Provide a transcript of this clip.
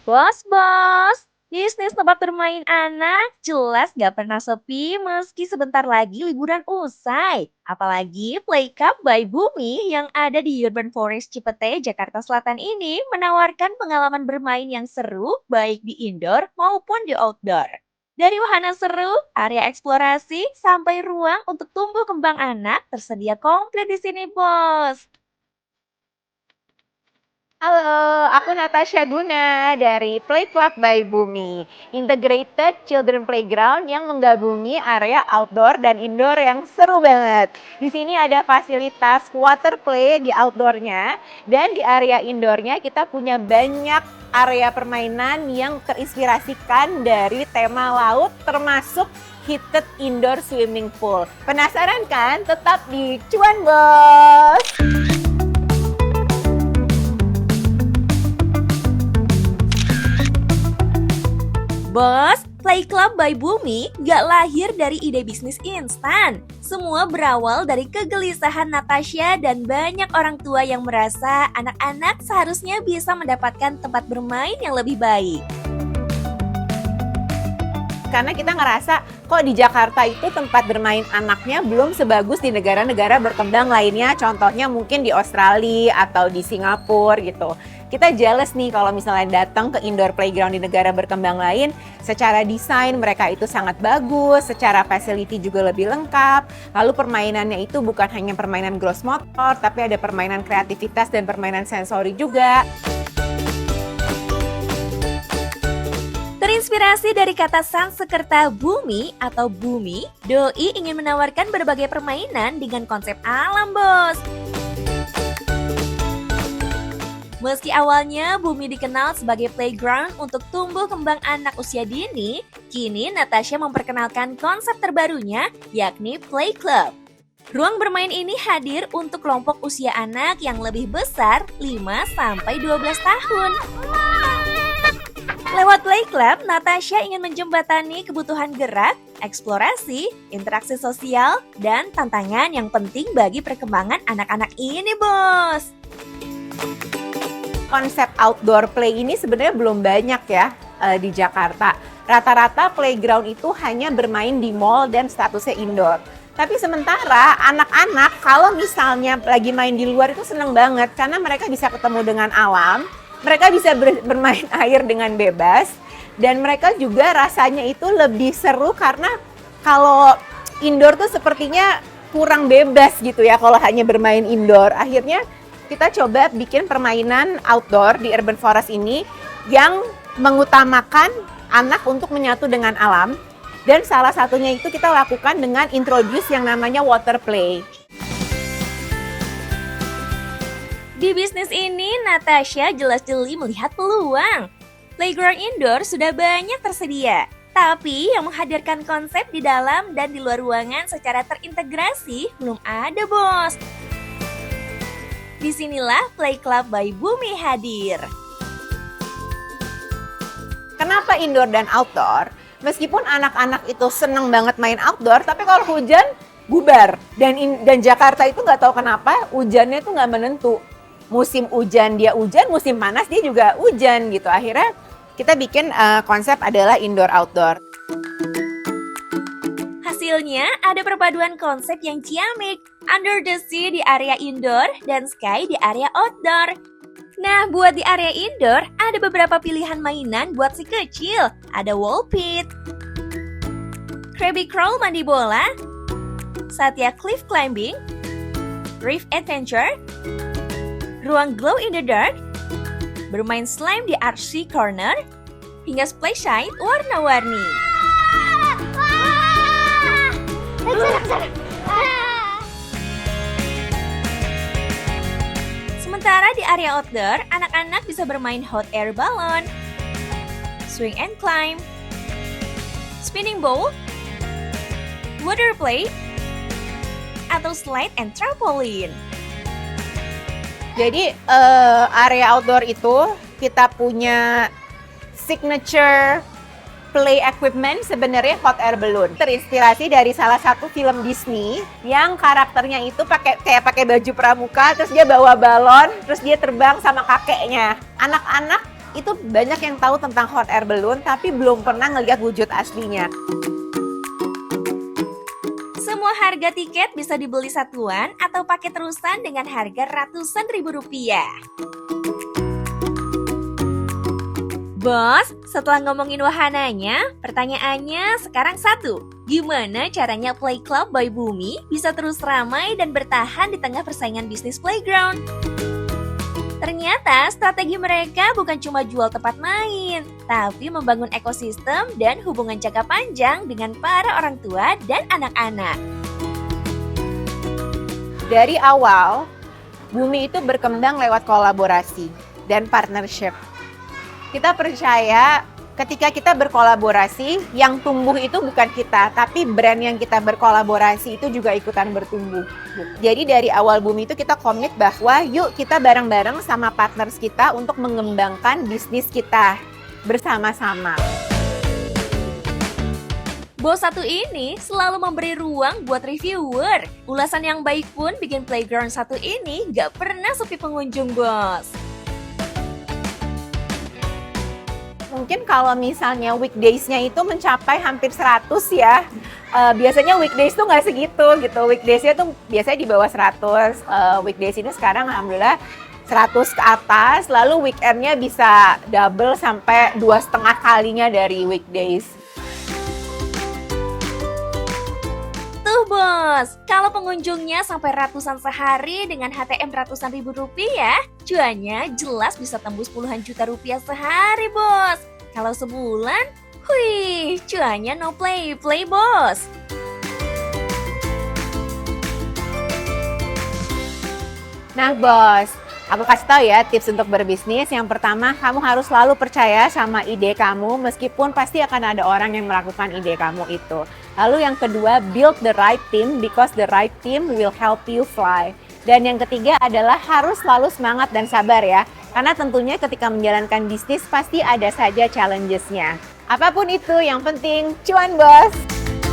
Bos, bisnis tempat bermain anak jelas gak pernah sepi meski sebentar lagi liburan usai. Apalagi Play Cup by Bumi yang ada di Urban Forest Cipete, Jakarta Selatan ini menawarkan pengalaman bermain yang seru baik di indoor maupun di outdoor. Dari wahana seru, area eksplorasi, sampai ruang untuk tumbuh kembang anak tersedia komplit di sini, Bos. Halo, aku Natasha Guna dari Play Club by Bumi, Integrated Children Playground yang menggabungi area outdoor dan indoor yang seru banget. Di sini ada fasilitas water play di outdoornya, dan di area indoornya kita punya banyak area permainan yang terinspirasikan dari tema laut, termasuk heated indoor swimming pool. Penasaran kan? Tetap di Cuan Bos! Bos, Play Club by Bumi gak lahir dari ide bisnis instan. Semua berawal dari kegelisahan Natasha dan banyak orang tua yang merasa anak-anak seharusnya bisa mendapatkan tempat bermain yang lebih baik. Karena kita ngerasa kok di Jakarta itu tempat bermain anaknya belum sebagus di negara-negara berkembang lainnya, contohnya mungkin di Australia atau di Singapura gitu. Kita jealous nih kalau misalnya datang ke indoor playground di negara berkembang lain, secara desain mereka itu sangat bagus, secara facility juga lebih lengkap, lalu permainannya itu bukan hanya permainan gross motor, tapi ada permainan kreativitas dan permainan sensori juga. Terinspirasi dari kata Sanskerta bumi atau bumi, Doi ingin menawarkan berbagai permainan dengan konsep alam, Bos. Meski awalnya Bumi dikenal sebagai playground untuk tumbuh kembang anak usia dini, kini Natasha memperkenalkan konsep terbarunya, yakni Play Club. Ruang bermain ini hadir untuk kelompok usia anak yang lebih besar 5-12 tahun. Lewat Play Club, Natasha ingin menjembatani kebutuhan gerak, eksplorasi, interaksi sosial, dan tantangan yang penting bagi perkembangan anak-anak ini, Bos. Konsep outdoor play ini sebenarnya belum banyak ya di Jakarta. Rata-rata playground itu hanya bermain di mall dan statusnya indoor. Tapi sementara anak-anak kalau misalnya lagi main di luar itu seneng banget karena mereka bisa ketemu dengan alam, mereka bisa bermain air dengan bebas, dan mereka juga rasanya itu lebih seru karena kalau indoor tuh sepertinya kurang bebas gitu ya kalau hanya bermain indoor. Akhirnya kita coba bikin permainan outdoor di Urban Forest ini yang mengutamakan anak untuk menyatu dengan alam. Dan salah satunya itu kita lakukan dengan introduce yang namanya water play. Di bisnis ini, Natasha jelas-jeli melihat peluang. Playground indoor sudah banyak tersedia, tapi yang menghadirkan konsep di dalam dan di luar ruangan secara terintegrasi belum ada, Bos. Disinilah Play Club by Bumi hadir. Kenapa indoor dan outdoor? Meskipun anak-anak itu seneng banget main outdoor, tapi kalau hujan bubar. Dan Jakarta itu nggak tahu kenapa hujannya itu nggak menentu. Musim hujan dia hujan, musim panas dia juga hujan gitu. Akhirnya kita bikin konsep adalah indoor outdoor. Hasilnya ada perpaduan konsep yang ciamik. Under the sea di area indoor dan sky di area outdoor. Nah, buat di area indoor, ada beberapa pilihan mainan buat si kecil. Ada wall pit, Krabby Crawl mandi bola, Satya Cliff Climbing, Reef Adventure, ruang glow in the dark, bermain slime di RC Corner, hingga splash shine warna-warni. Sementara di area outdoor, anak-anak bisa bermain hot air balloon, swing and climb, spinning ball, water play, atau slide and trampoline. Jadi area outdoor itu kita punya signature play equipment sebenarnya hot air balloon. Terinspirasi dari salah satu film Disney yang karakternya itu pakai baju pramuka, terus dia bawa balon, terus dia terbang sama kakeknya. Anak-anak itu banyak yang tahu tentang hot air balloon tapi belum pernah ngeliat wujud aslinya. Semua harga tiket bisa dibeli satuan atau paket terusan dengan harga ratusan ribu rupiah. Bos, setelah ngomongin wahananya, pertanyaannya sekarang satu. Gimana caranya Play Club by Bumi bisa terus ramai dan bertahan di tengah persaingan bisnis playground? Ternyata strategi mereka bukan cuma jual tempat main, tapi membangun ekosistem dan hubungan jangka panjang dengan para orang tua dan anak-anak. Dari awal, Bumi itu berkembang lewat kolaborasi dan partnership. Kita percaya ketika kita berkolaborasi, yang tumbuh itu bukan kita, tapi brand yang kita berkolaborasi itu juga ikutan bertumbuh. Jadi dari awal Bumi itu kita komit bahwa yuk kita bareng-bareng sama partners kita untuk mengembangkan bisnis kita bersama-sama. Bos satu ini selalu memberi ruang buat reviewer. Ulasan yang baik pun bikin playground satu ini gak pernah sepi pengunjung, bos. Mungkin kalau misalnya weekdays-nya itu mencapai hampir 100 ya. Biasanya weekdays tuh nggak segitu gitu. Weekdays-nya tuh biasanya di bawah 100. Weekdays ini sekarang alhamdulillah 100 ke atas. Lalu weekend-nya bisa double sampai 2,5 kalinya dari weekdays. Tuh bos, kalau pengunjungnya sampai ratusan sehari dengan HTM ratusan ribu rupiah, cuannya jelas bisa tembus puluhan juta rupiah sehari bos. Kalau sebulan, wih, cuannya no play bos. Nah bos, aku kasih tahu ya tips untuk berbisnis. Yang pertama, kamu harus selalu percaya sama ide kamu meskipun pasti akan ada orang yang melakukan ide kamu itu. Lalu yang kedua, build the right team because the right team will help you fly. Dan yang ketiga adalah harus selalu semangat dan sabar ya. Karena tentunya ketika menjalankan bisnis pasti ada saja challenges-nya. Apapun itu, yang penting cuan bos!